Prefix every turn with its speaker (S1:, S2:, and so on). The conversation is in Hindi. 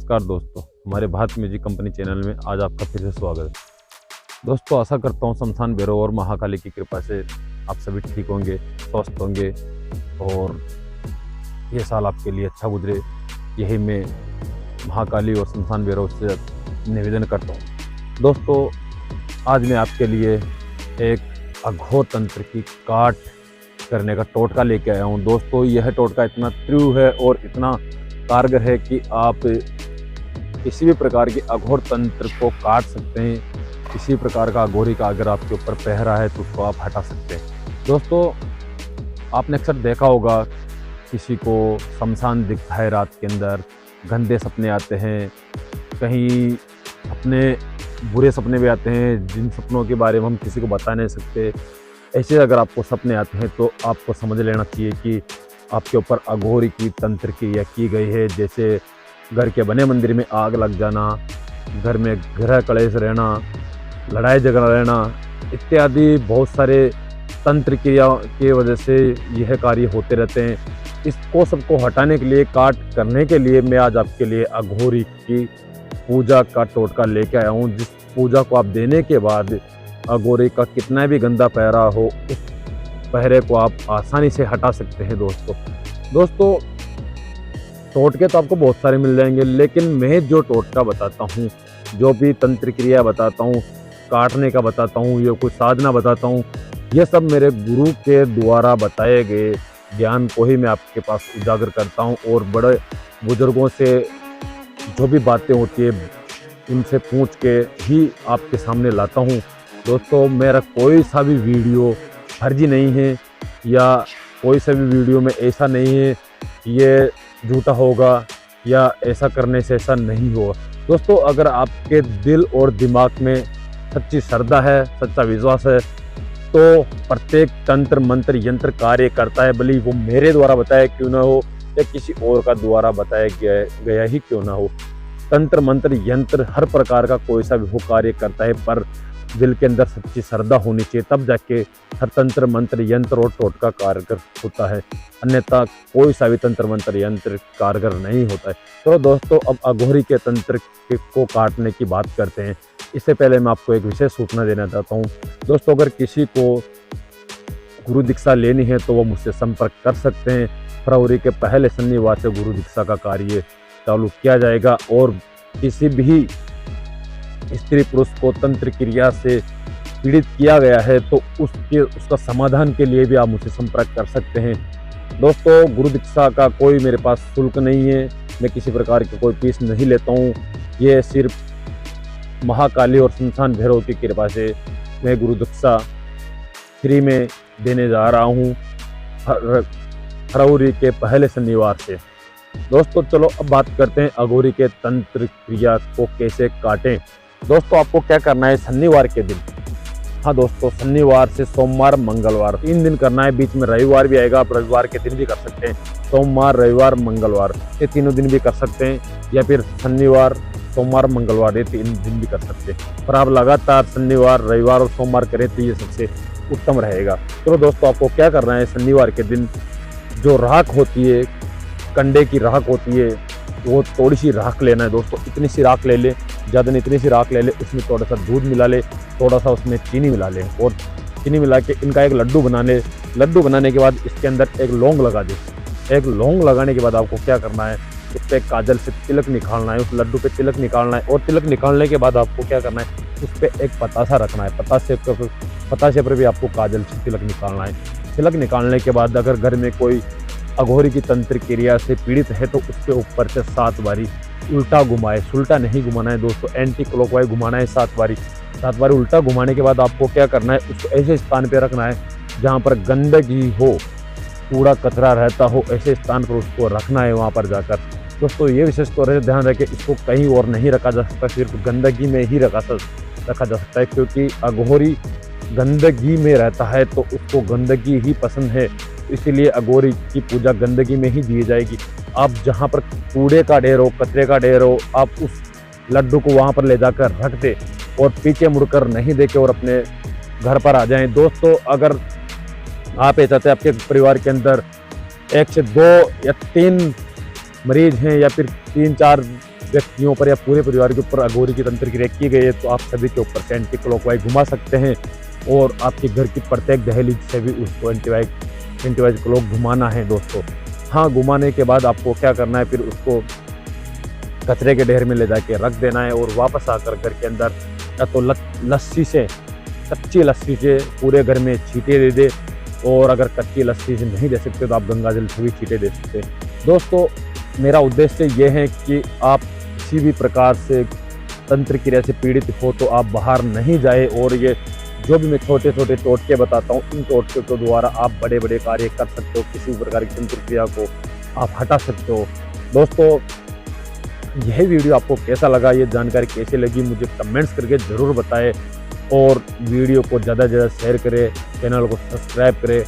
S1: नमस्कार दोस्तों, हमारे भारत म्यूजिक कंपनी चैनल में आज आपका फिर से स्वागत है। दोस्तों आशा करता हूँ शमशान भैरव और महाकाली की कृपा से आप सभी ठीक होंगे, स्वस्थ होंगे और ये साल आपके लिए अच्छा गुजरे, यही मैं महाकाली और शमशान भैरव से निवेदन करता हूँ। दोस्तों आज मैं आपके लिए एक अघोर तंत्र की काट करने का टोटका लेके आया हूँ। दोस्तों यह टोटका इतना तीव्र है और इतना कारगर है कि आप किसी भी प्रकार के अघोर तंत्र को काट सकते हैं। किसी प्रकार का अघोरी का अगर आपके ऊपर पहरा है तो उसको आप हटा सकते हैं। दोस्तों आपने अक्सर देखा होगा किसी को शमशान दिखता है, रात के अंदर गंदे सपने आते हैं, कहीं अपने बुरे सपने भी आते हैं जिन सपनों के बारे में हम किसी को बता नहीं सकते। ऐसे अगर आपको सपने आते हैं तो आपको समझ लेना चाहिए कि आपके ऊपर अघोरी की तंत्र क्रिया की गई है। जैसे घर के बने मंदिर में आग लग जाना, घर में ग्रह कलेश रहना, लड़ाई झगड़ा रहना इत्यादि बहुत सारे तंत्र क्रिया की वजह से यह कार्य होते रहते हैं। इसको सबको हटाने के लिए, काट करने के लिए मैं आज आपके लिए अघोरी की पूजा का टोटका लेके आया हूँ, जिस पूजा को आप देने के बाद अघोरी का कितना भी गंदा पहरा हो उस पहरे को आप आसानी से हटा सकते हैं। दोस्तों टोटके तो आपको बहुत सारे मिल जाएंगे, लेकिन मैं जो टोटका बताता हूँ, जो भी तंत्र क्रिया बताता हूँ, काटने का बताता हूँ, ये कुछ साधना बताता हूँ, ये सब मेरे गुरु के द्वारा बताए गए ज्ञान को ही मैं आपके पास उजागर करता हूँ और बड़े बुजुर्गों से जो भी बातें होती है उनसे पूछ के ही आपके सामने लाता हूँ। दोस्तों मेरा कोई सा भी वीडियो फर्जी नहीं है या कोई सा भी वीडियो में ऐसा नहीं है कि ये झूठा होगा या ऐसा करने से ऐसा नहीं होगा। दोस्तों अगर आपके दिल और दिमाग में सच्ची श्रद्धा है, सच्चा विश्वास है, तो प्रत्येक तंत्र मंत्र यंत्र कार्य करता है, भले वो मेरे द्वारा बताया क्यों ना हो या किसी और का द्वारा बताया गया ही क्यों ना हो। तंत्र मंत्र यंत्र हर प्रकार का कोई सा भी वो कार्य करता है, पर दिल के अंदर सच्ची श्रद्धा होनी चाहिए, तब जाके हर तंत्र मंत्र यंत्र और टोटका कारगर होता है, अन्यथा कोई सा भी तंत्र मंत्र यंत्र कारगर नहीं होता है। तो दोस्तों अब अघोरी के तंत्र को काटने की बात करते हैं। इससे पहले मैं आपको एक विशेष सूचना देना चाहता हूँ। दोस्तों अगर किसी को गुरु दीक्षा लेनी है तो वो मुझसे संपर्क कर सकते हैं। फरवरी के पहले शनिवार से गुरु दीक्षा का कार्य चालू किया जाएगा और किसी भी स्त्री पुरुष को तंत्र क्रिया से पीड़ित किया गया है तो उसका समाधान के लिए भी आप मुझसे संपर्क कर सकते हैं। दोस्तों गुरु दीक्षा का कोई मेरे पास शुल्क नहीं है, मैं किसी प्रकार की कोई फीस नहीं लेता हूँ। ये सिर्फ महाकाली और शमशान भैरव की कृपा से मैं गुरु दीक्षा फ्री में देने जा रहा हूँ फरवरी के पहले शनिवार से। दोस्तों चलो अब बात करते हैं अघोरी के तंत्र क्रिया को कैसे काटें। दोस्तों आपको क्या करना है, शनिवार के दिन, हाँ दोस्तों शनिवार से सोमवार मंगलवार 3 दिन करना है, बीच में रविवार भी आएगा, आप रविवार के दिन भी कर सकते हैं। सोमवार रविवार मंगलवार ये तीनों दिन भी कर सकते हैं, या फिर शनिवार सोमवार मंगलवार ये 3 दिन भी कर सकते हैं। पर आप लगातार शनिवार रविवार और सोमवार करें तो ये सबसे उत्तम रहेगा। तो दोस्तों आपको क्या करना है, शनिवार के दिन जो राख होती है, कंडे की राख होती है, वो थोड़ी सी राख लेना है। दोस्तों इतनी सी राख ले ले, ज़्यादा नहीं, इतनी सी राख ले ले, उसमें थोड़ा सा दूध मिला ले, थोड़ा सा उसमें चीनी मिला ले और चीनी मिला के इनका एक लड्डू बना ले। लड्डू बनाने के बाद इसके अंदर एक लौंग लगा दे। एक लौंग लगाने के बाद आपको क्या करना है, उस पर काजल से तिलक निकालना है, उस लड्डू पे तिलक निकालना है और तिलक निकालने के बाद आपको क्या करना है, उस पर एक पतासा रखना है। पतासे पर भी आपको काजल से तिलक निकालना है। तिलक निकालने के बाद अगर घर में कोई अघोरी की तंत्र क्रिया से पीड़ित है तो उसके ऊपर से 7 बारी उल्टा घुमाए, सुल्टा नहीं घुमाना है दोस्तों, एंटी क्लॉकवाइज घुमाना है 7 बारी उल्टा घुमाने के बाद आपको क्या करना है, उसको ऐसे स्थान पे रखना है जहाँ पर गंदगी हो, कूड़ा कचरा रहता हो, ऐसे स्थान पर उसको रखना है वहाँ पर जाकर। दोस्तों ये विशेष तौर से ध्यान रखें, इसको कहीं और नहीं रखा जा सकता, सिर्फ गंदगी में ही रखा जा सकता है, क्योंकि अघोरी गंदगी में रहता है तो उसको गंदगी ही पसंद है, इसीलिए अघोरी की पूजा गंदगी में ही दी जाएगी। आप जहाँ पर कूड़े का ढेर हो, कचरे का ढेर हो, आप उस लड्डू को वहाँ पर ले जाकर रख दे और पीछे मुड़कर नहीं देखे और अपने घर पर आ जाएं। दोस्तों अगर आप ये चाहते हैं आपके परिवार के अंदर 1 से 2 या 3 मरीज हैं या फिर 3-4 व्यक्तियों पर या पूरे परिवार के ऊपर अघोरी की तंत्र क्रिया की गई है तो आप सभी के ऊपर से एंटी क्लॉकवाइज घुमा सकते हैं और आपके घर की प्रत्येक दहलीज से भी उसको एंटीवाइज क्लॉक घुमाना है दोस्तों। हाँ, घुमाने के बाद आपको क्या करना है, फिर उसको कचरे के ढेर में ले जाके रख देना है और वापस आकर घर के अंदर या तो लस्सी से, कच्ची लस्सी से पूरे घर में छींटे दे दे, और अगर कच्ची लस्सी से नहीं दे सकते तो आप गंगा जल से भी छींटे दे सकते हैं। दोस्तों, मेरा उद्देश्य ये है कि आप किसी भी प्रकार से तंत्र क्रिया से पीड़ित हो तो आप बाहर नहीं जाए, और ये जो भी मैं छोटे छोटे टोटके बताता हूँ, इन टोटके के द्वारा आप बड़े बड़े कार्य कर सकते हो, किसी भी प्रकार की तंत्र क्रिया को आप हटा सकते हो। दोस्तों, यह वीडियो आपको कैसा लगा, ये जानकारी कैसी लगी, मुझे कमेंट्स करके ज़रूर बताएं, और वीडियो को ज़्यादा से ज़्यादा शेयर करें, चैनल को सब्सक्राइब करें।